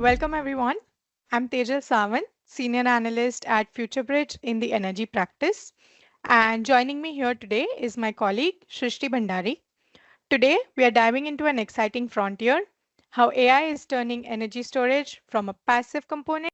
Welcome everyone. I'm Tejal Sawant, Senior Analyst at FutureBridge in the Energy Practice. And joining me here today is my colleague Shrishti Bhandari. Today, we are diving into an exciting frontier, how AI is turning energy storage from a passive component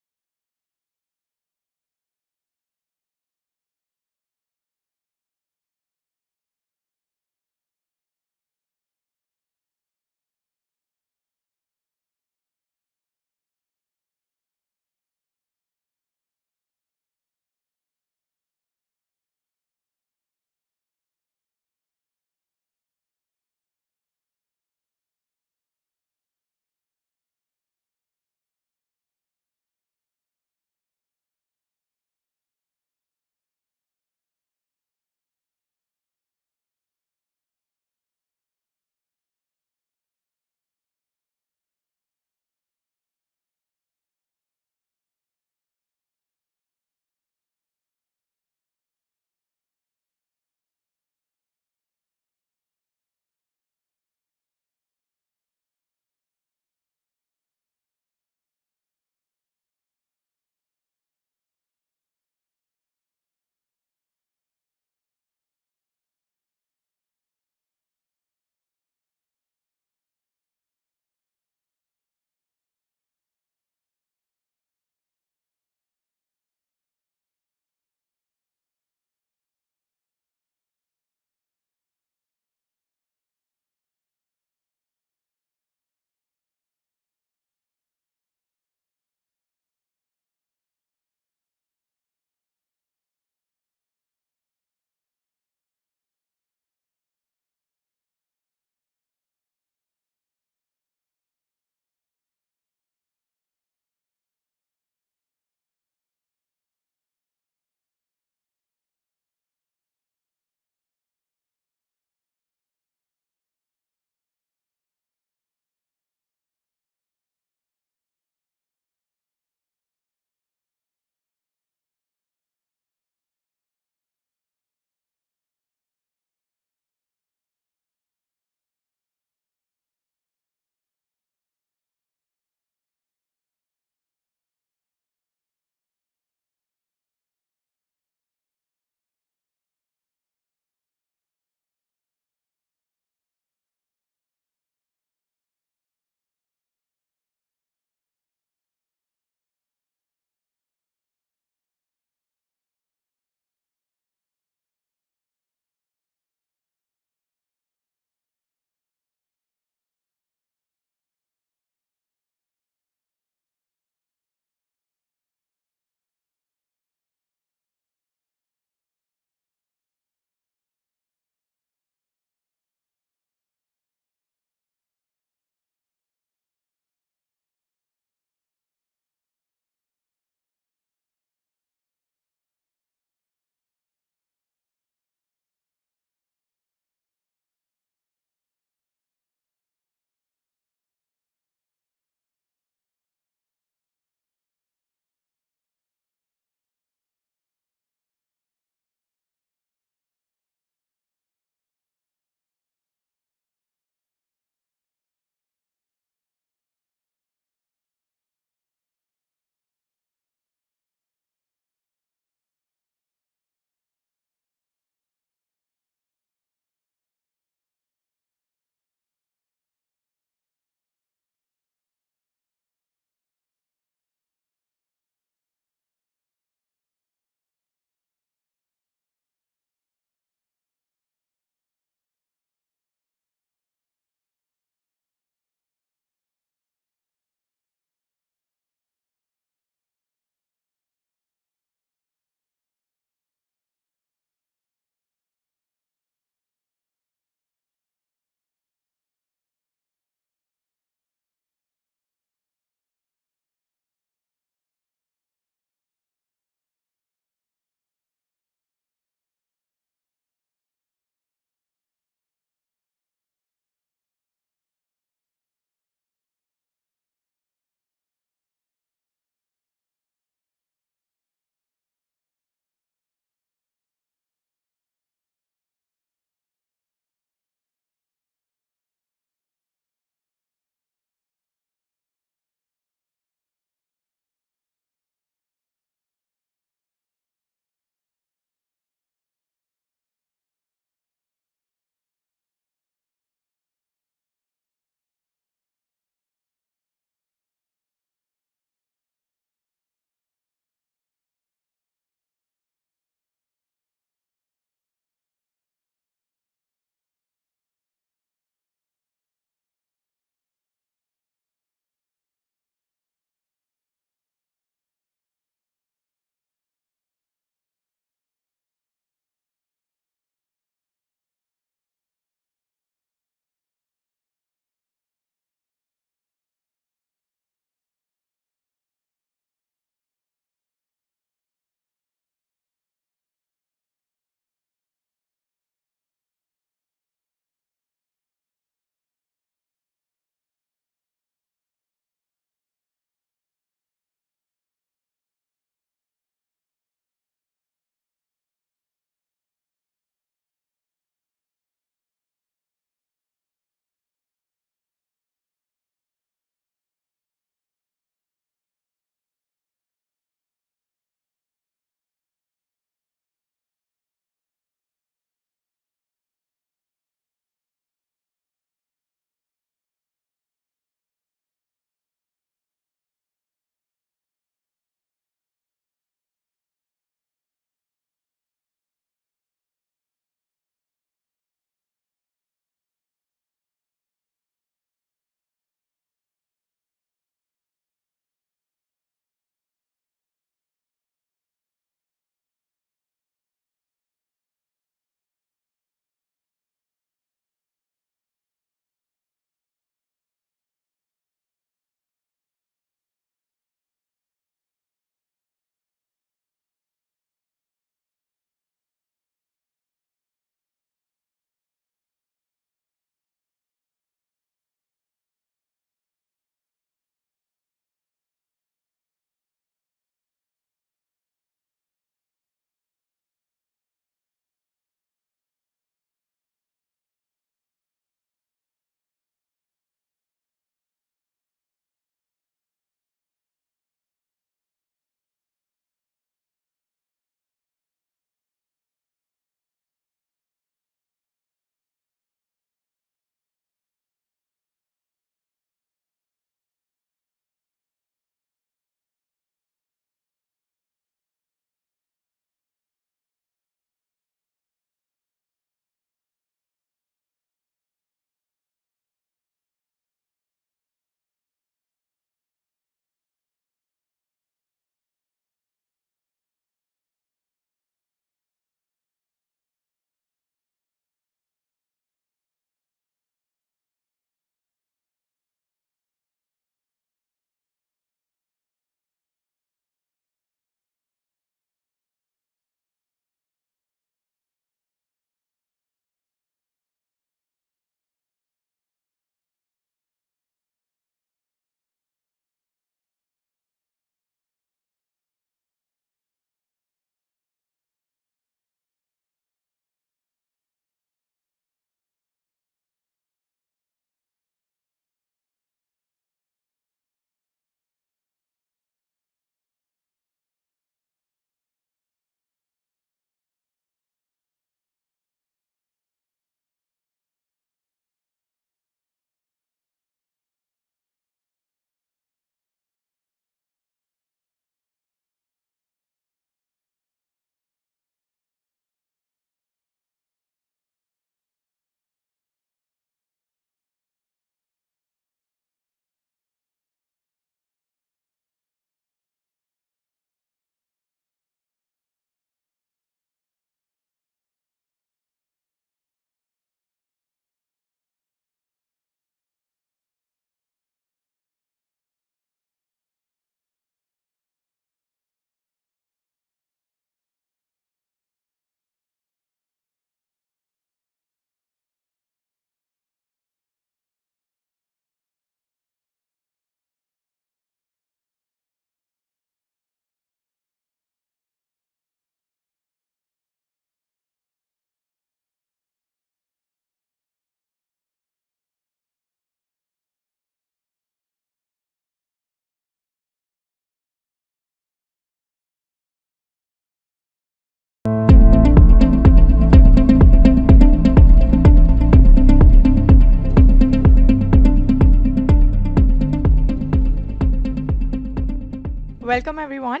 Welcome everyone.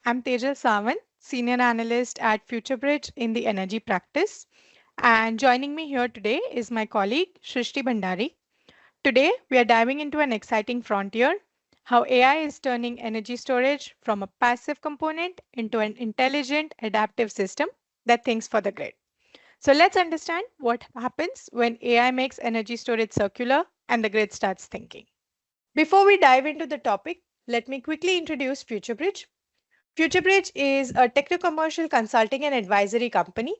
I'm Tejal Sawant, Senior Analyst at FutureBridge in the Energy Practice. And joining me here today is my colleague Shrishti Bhandari. Today, we are diving into an exciting frontier, how AI is turning energy storage from a passive component into an intelligent, adaptive system that thinks for the grid. So let's understand what happens when AI makes energy storage circular and the grid starts thinking. Before we dive into the topic, let me quickly introduce FutureBridge. FutureBridge is a techno-commercial consulting and advisory company.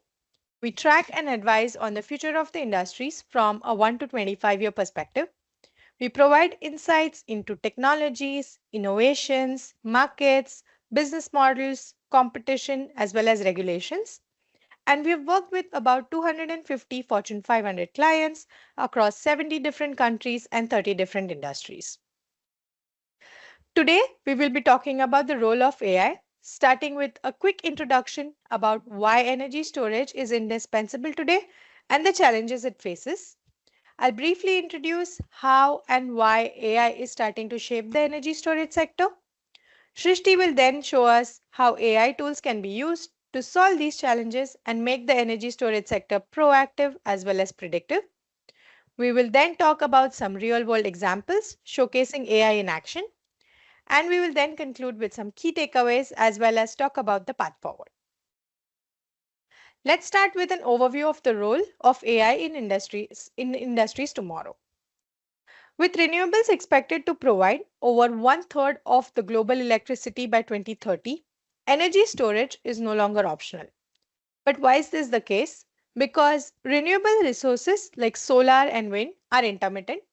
We track and advise on the future of the industries from a 1 to 25-year perspective. We provide insights into technologies, innovations, markets, business models, competition, as well as regulations. And we've worked with about 250 Fortune 500 clients across 70 different countries and 30 different industries. Today, we will be talking about the role of AI, starting with a quick introduction about why energy storage is indispensable today and the challenges it faces. I'll briefly introduce how and why AI is starting to shape the energy storage sector. Shrishti will then show us how AI tools can be used to solve these challenges and make the energy storage sector proactive as well as predictive. We will then talk about some real world examples showcasing AI in action, and we will then conclude with some key takeaways as well as talk about the path forward. Let's start with an overview of the role of AI in industries tomorrow. With renewables expected to provide over one third of the global electricity by 2030, energy storage is no longer optional. But why is this the case? Because renewable resources like solar and wind are intermittent,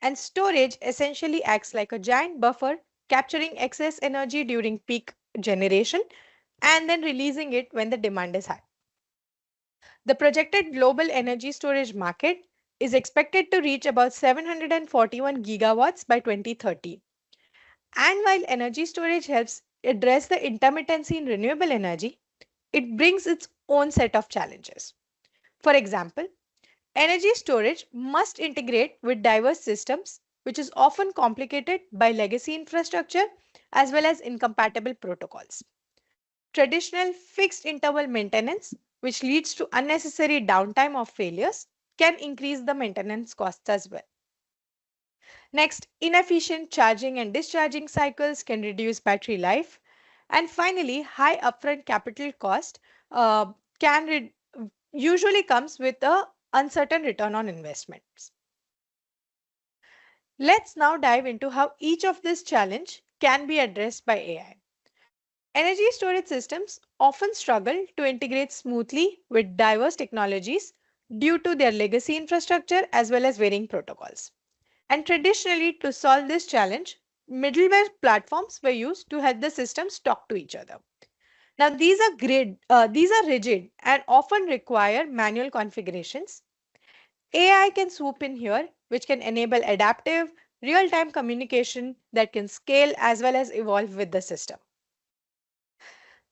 and storage essentially acts like a giant buffer, capturing excess energy during peak generation and then releasing it when the demand is high. The projected global energy storage market is expected to reach about 741 gigawatts by 2030. And while energy storage helps address the intermittency in renewable energy, it brings its own set of challenges. For example, energy storage must integrate with diverse systems, which is often complicated by legacy infrastructure as well as incompatible protocols. Traditional fixed interval maintenance, which leads to unnecessary downtime of failures, can increase the maintenance costs as well. Next, inefficient charging and discharging cycles can reduce battery life. And finally, high upfront capital cost can usually comes with a uncertain return on investments. Let's now dive into how each of this challenge can be addressed by AI. Energy storage systems often struggle to integrate smoothly with diverse technologies due to their legacy infrastructure as well as varying protocols. And traditionally, to solve this challenge, middleware platforms were used to help the systems talk to each other. Now, these are rigid and often require manual configurations. AI can swoop in here, which can enable adaptive, real-time communication that can scale as well as evolve with the system.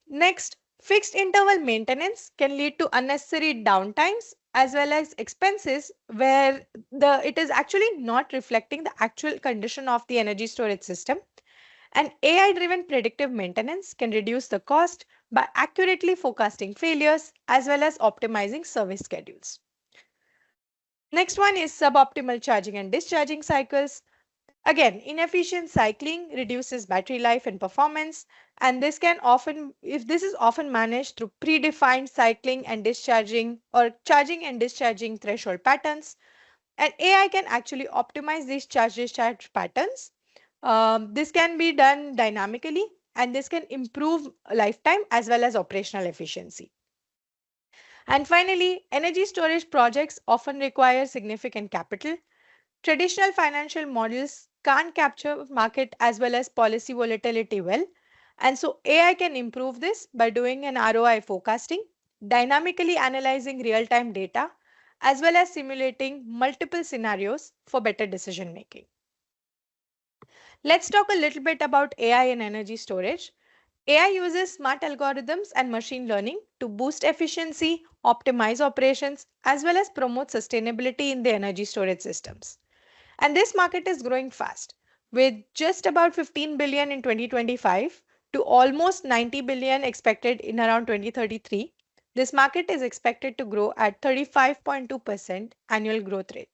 Next, fixed interval maintenance can lead to unnecessary downtimes as well as expenses where it is actually not reflecting the actual condition of the energy storage system. And AI driven predictive maintenance can reduce the cost by accurately forecasting failures as well as optimizing service schedules. Next one is suboptimal charging and discharging cycles. Again, inefficient cycling reduces battery life and performance, and if this is often managed through predefined cycling and discharging or charging and discharging threshold patterns, and AI can actually optimize these charge discharge patterns. This can be done dynamically, and this can improve lifetime as well as operational efficiency. And finally, energy storage projects often require significant capital. Traditional financial models can't capture market as well as policy volatility well. And so AI can improve this by doing an ROI forecasting, dynamically analyzing real time data, as well as simulating multiple scenarios for better decision making. Let's talk a little bit about AI and energy storage. AI uses smart algorithms and machine learning to boost efficiency, optimize operations, as well as promote sustainability in the energy storage systems. And this market is growing fast. With just about 15 billion in 2025, to almost 90 billion expected in around 2033. This market is expected to grow at 35.2% annual growth rate.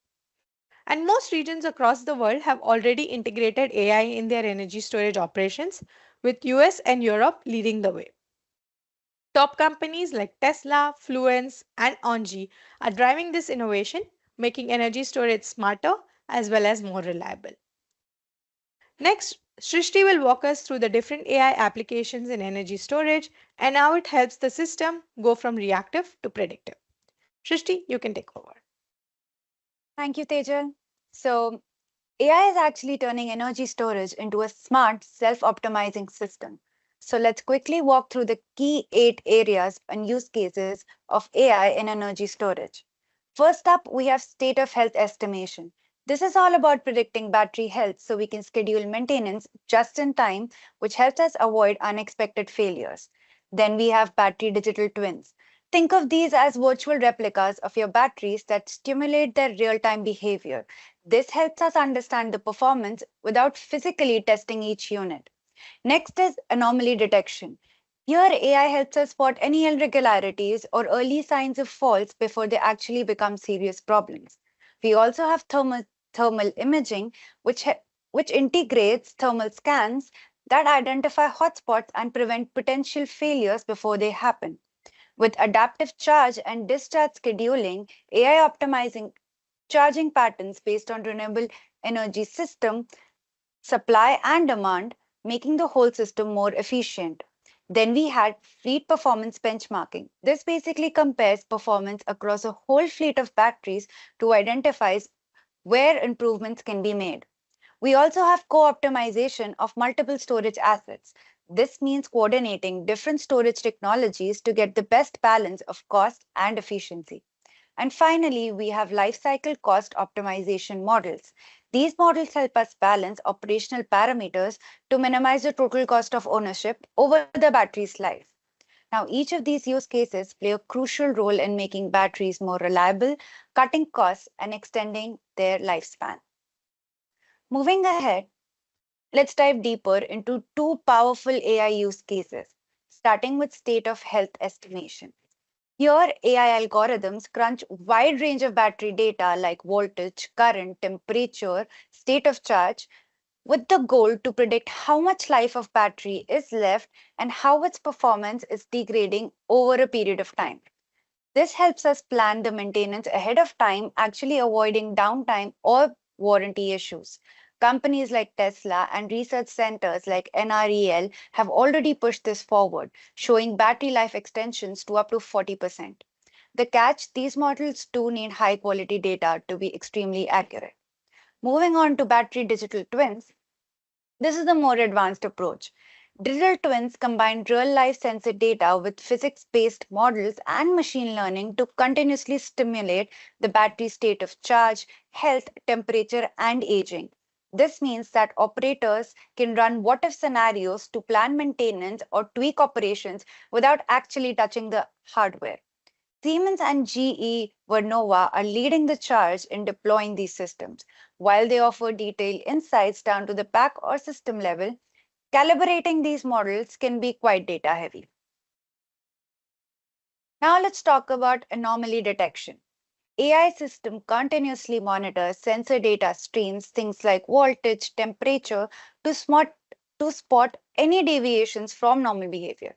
And most regions across the world have already integrated AI in their energy storage operations, with US and Europe leading the way. Top companies like Tesla, Fluence, and Engie are driving this innovation, making energy storage smarter as well as more reliable. Next, Srishti will walk us through the different AI applications in energy storage and how it helps the system go from reactive to predictive. Srishti, you can take over. Thank you, Tejal. So, AI is actually turning energy storage into a smart, self-optimizing system. So let's quickly walk through the key 8 areas and use cases of AI in energy storage. First up, we have state of health estimation. This is all about predicting battery health so we can schedule maintenance just in time, which helps us avoid unexpected failures. Then we have battery digital twins. Think of these as virtual replicas of your batteries that stimulate their real-time behavior. This helps us understand the performance without physically testing each unit. Next is anomaly detection. Here, AI helps us spot any irregularities or early signs of faults before they actually become serious problems. We also have thermal imaging, which integrates thermal scans that identify hotspots and prevent potential failures before they happen. With adaptive charge and discharge scheduling, AI optimizing charging patterns based on renewable energy system supply and demand, making the whole system more efficient. Then we had fleet performance benchmarking. This basically compares performance across a whole fleet of batteries to identify where improvements can be made. We also have co-optimization of multiple storage assets. This means coordinating different storage technologies to get the best balance of cost and efficiency. And finally, we have lifecycle cost optimization models. These models help us balance operational parameters to minimize the total cost of ownership over the battery's life. Now, each of these use cases play a crucial role in making batteries more reliable, cutting costs, and extending their lifespan. Moving ahead, let's dive deeper into two powerful AI use cases, starting with state of health estimation. Here, AI algorithms crunch wide range of battery data like voltage, current, temperature, state of charge, with the goal to predict how much life of battery is left and how its performance is degrading over a period of time. This helps us plan the maintenance ahead of time, actually avoiding downtime or warranty issues. Companies like Tesla and research centers like NREL have already pushed this forward, showing battery life extensions to up to 40%. The catch, these models do need high quality data to be extremely accurate. Moving on to battery digital twins, this is the more advanced approach. Digital twins combine real life sensor data with physics based models and machine learning to continuously stimulate the battery state of charge, health, temperature, and aging. This means that operators can run what if scenarios to plan maintenance or tweak operations without actually touching the hardware. Siemens and GE Vernova are leading the charge in deploying these systems. While they offer detailed insights down to the pack or system level, calibrating these models can be quite data heavy. Now let's talk about anomaly detection. AI system continuously monitors sensor data streams, things like voltage, temperature, to spot any deviations from normal behavior.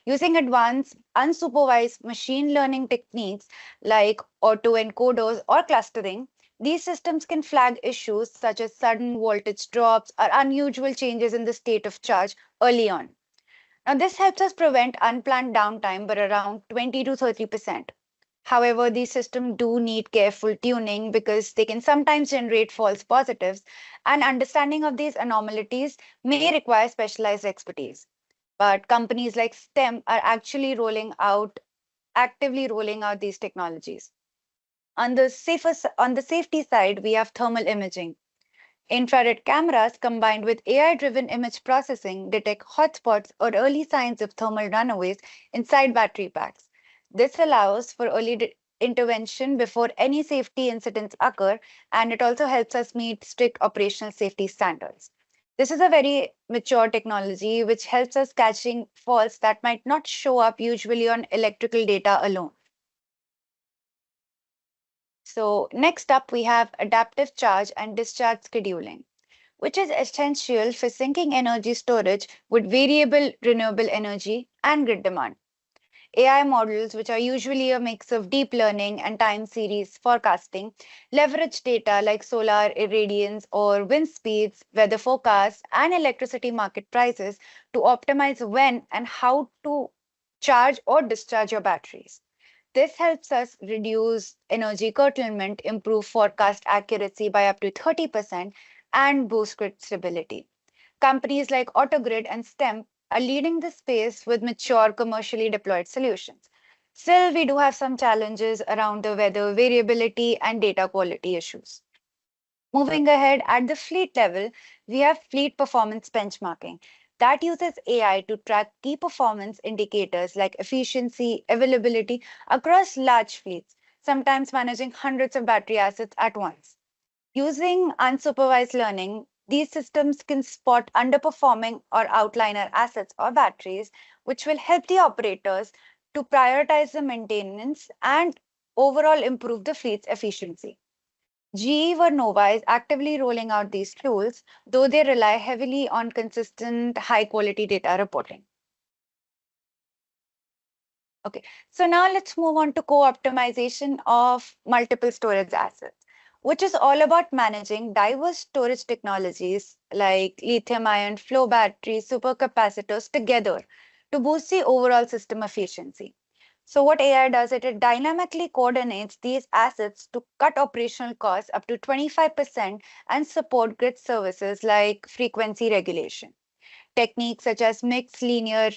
Using advanced unsupervised machine learning techniques like autoencoders or clustering, these systems can flag issues such as sudden voltage drops or unusual changes in the state of charge early on. Now, this helps us prevent unplanned downtime by around 20 to 30%. However, these systems do need careful tuning because they can sometimes generate false positives, and understanding of these anomalies may require specialized expertise. But companies like STEM are actually actively rolling out these technologies. On the safety side, we have thermal imaging. Infrared cameras combined with AI-driven image processing detect hotspots or early signs of thermal runaways inside battery packs. This allows for early intervention before any safety incidents occur, and it also helps us meet strict operational safety standards. This is a very mature technology which helps us catching faults that might not show up usually on electrical data alone. So next up, we have adaptive charge and discharge scheduling, which is essential for syncing energy storage with variable renewable energy and grid demand. AI models, which are usually a mix of deep learning and time series forecasting, leverage data like solar irradiance or wind speeds, weather forecasts, and electricity market prices to optimize when and how to charge or discharge your batteries. This helps us reduce energy curtailment, improve forecast accuracy by up to 30%, and boost grid stability. Companies like Autogrid and STEM are leading the space with mature commercially deployed solutions. Still, we do have some challenges around the weather variability and data quality issues. Moving ahead, at the fleet level, we have fleet performance benchmarking that uses AI to track key performance indicators like efficiency, availability across large fleets, sometimes managing hundreds of battery assets at once. Using unsupervised learning, these systems can spot underperforming or outliner assets or batteries, which will help the operators to prioritize the maintenance and overall improve the fleet's efficiency. GE Vernova is actively rolling out these tools, though they rely heavily on consistent high quality data reporting. Okay, so now let's move on to co-optimization of multiple storage assets, which is all about managing diverse storage technologies like lithium-ion flow batteries, supercapacitors together to boost the overall system efficiency. So what AI does, it dynamically coordinates these assets to cut operational costs up to 25% and support grid services like frequency regulation. Techniques such as mixed linear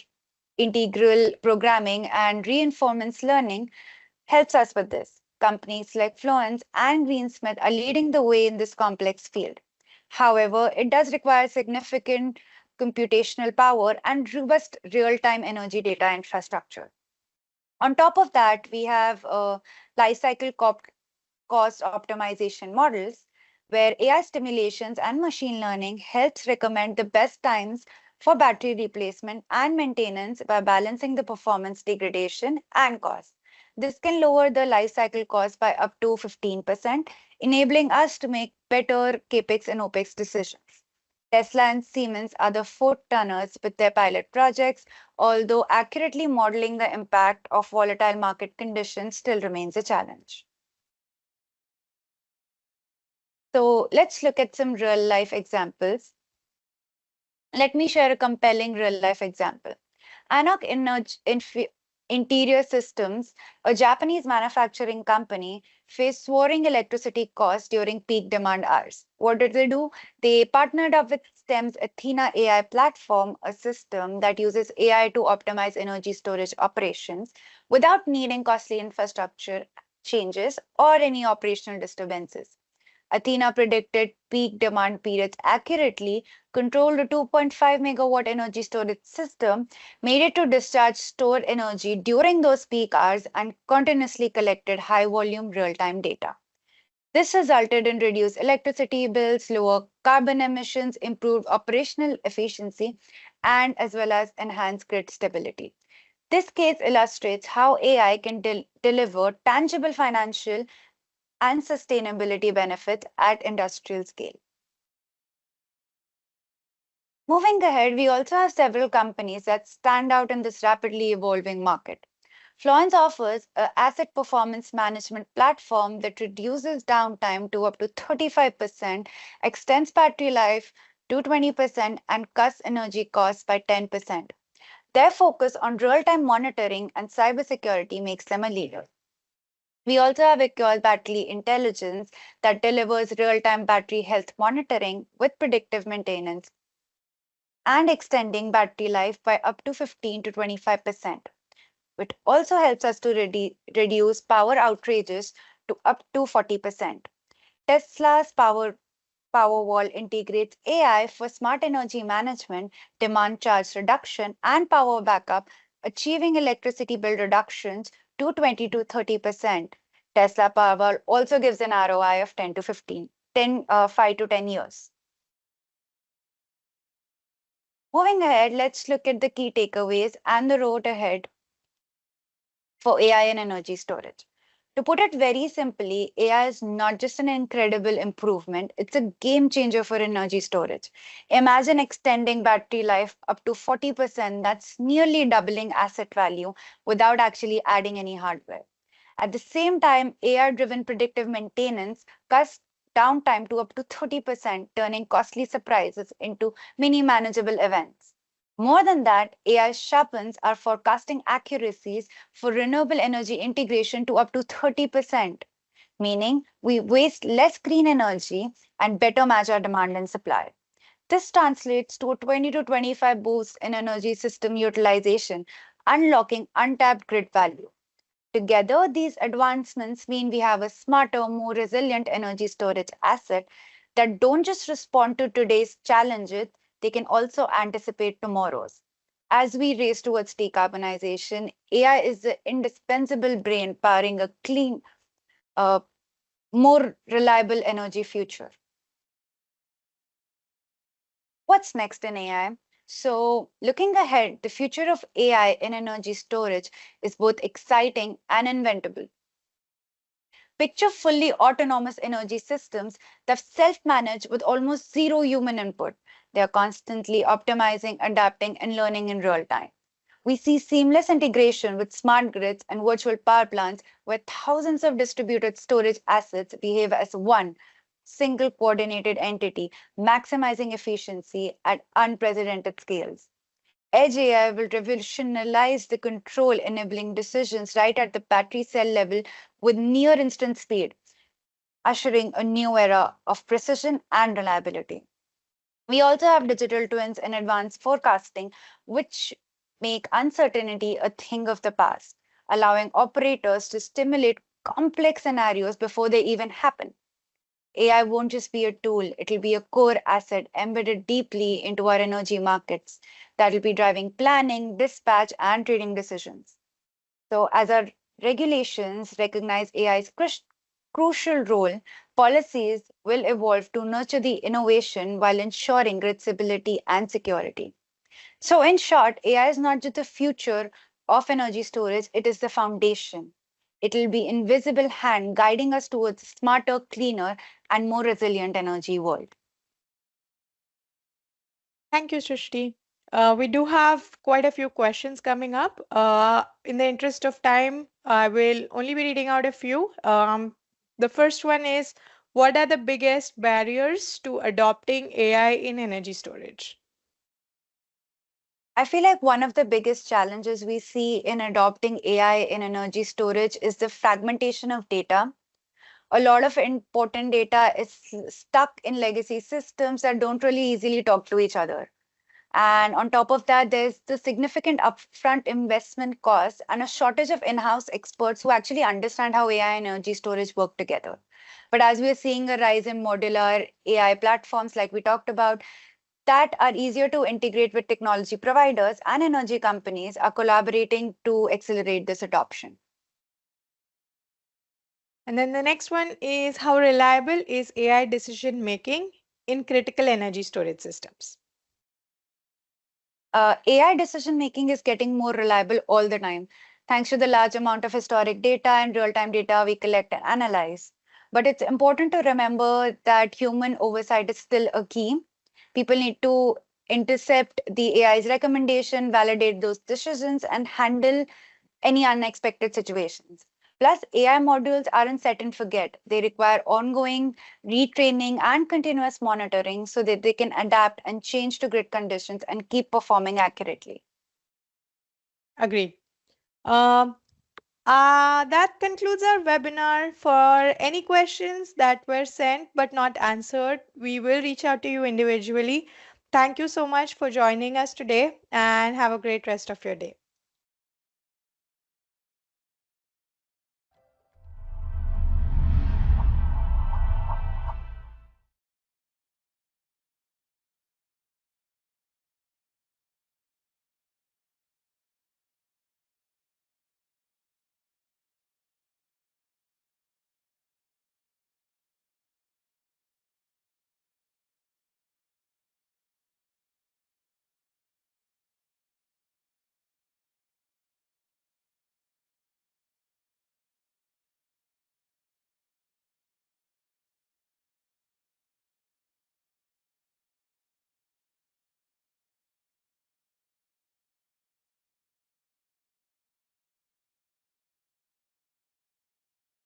integral programming and reinforcement learning helps us with this. Companies like Fluence and Greensmith are leading the way in this complex field. However, it does require significant computational power and robust real-time energy data infrastructure. On top of that, we have lifecycle cost optimization models where AI stimulations and machine learning helps recommend the best times for battery replacement and maintenance by balancing the performance degradation and cost. This can lower the life cycle cost by up to 15%, enabling us to make better CAPEX and OPEX decisions. Tesla and Siemens are the forerunners with their pilot projects, although accurately modeling the impact of volatile market conditions still remains a challenge. So let's look at some real life examples. Let me share a compelling real life example. Anok Interior Systems, a Japanese manufacturing company, faced soaring electricity costs during peak demand hours. What did they do? They partnered up with STEM's Athena AI platform, a system that uses AI to optimize energy storage operations without needing costly infrastructure changes or any operational disturbances. Athena predicted peak demand periods accurately, controlled a 2.5 megawatt energy storage system, made it to discharge stored energy during those peak hours, and continuously collected high volume real time data. This resulted in reduced electricity bills, lower carbon emissions, improved operational efficiency, and as well as enhanced grid stability. This case illustrates how AI can deliver tangible financial and sustainability benefits at industrial scale. Moving ahead, we also have several companies that stand out in this rapidly evolving market. Fluence offers an asset performance management platform that reduces downtime to up to 35%, extends battery life to 20%, and cuts energy costs by 10%. Their focus on real-time monitoring and cybersecurity makes them a leader. We also have Equal Battery Intelligence that delivers real-time battery health monitoring with predictive maintenance and extending battery life by up to 15 to 25%. It also helps us to reduce power outages to up to 40%. Tesla's Powerwall integrates AI for smart energy management, demand charge reduction, and power backup, achieving electricity bill reductions to 20 to 30%. Tesla Powerwall also gives an ROI of 10 to 15, 5 to 10 years. Moving ahead, let's look at the key takeaways and the road ahead for AI and energy storage. To put it very simply, AI is not just an incredible improvement, it's a game changer for energy storage. Imagine extending battery life up to 40%, that's nearly doubling asset value without actually adding any hardware. At the same time, AI driven predictive maintenance cuts downtime to up to 30%, turning costly surprises into mini manageable events. More than that, AI sharpens our forecasting accuracies for renewable energy integration to up to 30%, meaning we waste less green energy and better match our demand and supply. This translates to a 20 to 25 boost in energy system utilization, unlocking untapped grid value. Together, these advancements mean we have a smarter, more resilient energy storage asset that don't just respond to today's challenges, they can also anticipate tomorrow's. As we race towards decarbonization, AI is the indispensable brain powering a clean, uh, more reliable energy future. What's next in AI? So, looking ahead, the future of AI in energy storage is both exciting and inventable. Picture fully autonomous energy systems that self manage with almost zero human input. They are constantly optimizing, adapting, and learning in real time. We see seamless integration with smart grids and virtual power plants where thousands of distributed storage assets behave as one single coordinated entity, maximizing efficiency at unprecedented scales. Edge AI will revolutionize the control, enabling decisions right at the battery cell level with near instant speed, ushering a new era of precision and reliability. We also have digital twins and advanced forecasting, which make uncertainty a thing of the past, allowing operators to stimulate complex scenarios before they even happen. AI won't just be a tool, it'll be a core asset embedded deeply into our energy markets that'll be driving planning, dispatch, and trading decisions. So, as our regulations recognize AI's crucial role, policies will evolve to nurture the innovation while ensuring grid stability and security. So, in short, AI is not just the future of energy storage, it is the foundation. It will be invisible hand guiding us towards a smarter, cleaner, and more resilient energy world. Thank you, Srishti. We do have quite a few questions coming up. In the interest of time, I will only be reading out a few. The first one is, what are the biggest barriers to adopting AI in energy storage? I feel like one of the biggest challenges we see in adopting AI in energy storage is the fragmentation of data. A lot of important data is stuck in legacy systems that don't really easily talk to each other. And on top of that, there's the significant upfront investment costs and a shortage of in-house experts who actually understand how AI and energy storage work together. But as we are seeing a rise in modular AI platforms, like we talked about, that are easier to integrate with technology providers and energy companies are collaborating to accelerate this adoption. And then the next one is, how reliable is AI decision making in critical energy storage systems? AI decision making is getting more reliable all the time, thanks to the large amount of historic data and real time data we collect and analyze. But it's important to remember that human oversight is still a key. People need to intercept the AI's recommendation, validate those decisions, and handle any unexpected situations. Plus, AI modules aren't set and forget. They require ongoing retraining and continuous monitoring so that they can adapt and change to grid conditions and keep performing accurately. Agreed. Um, that concludes our webinar. For any questions that were sent but not answered, we will reach out to you individually. Thank you so much for joining us today and have a great rest of your day.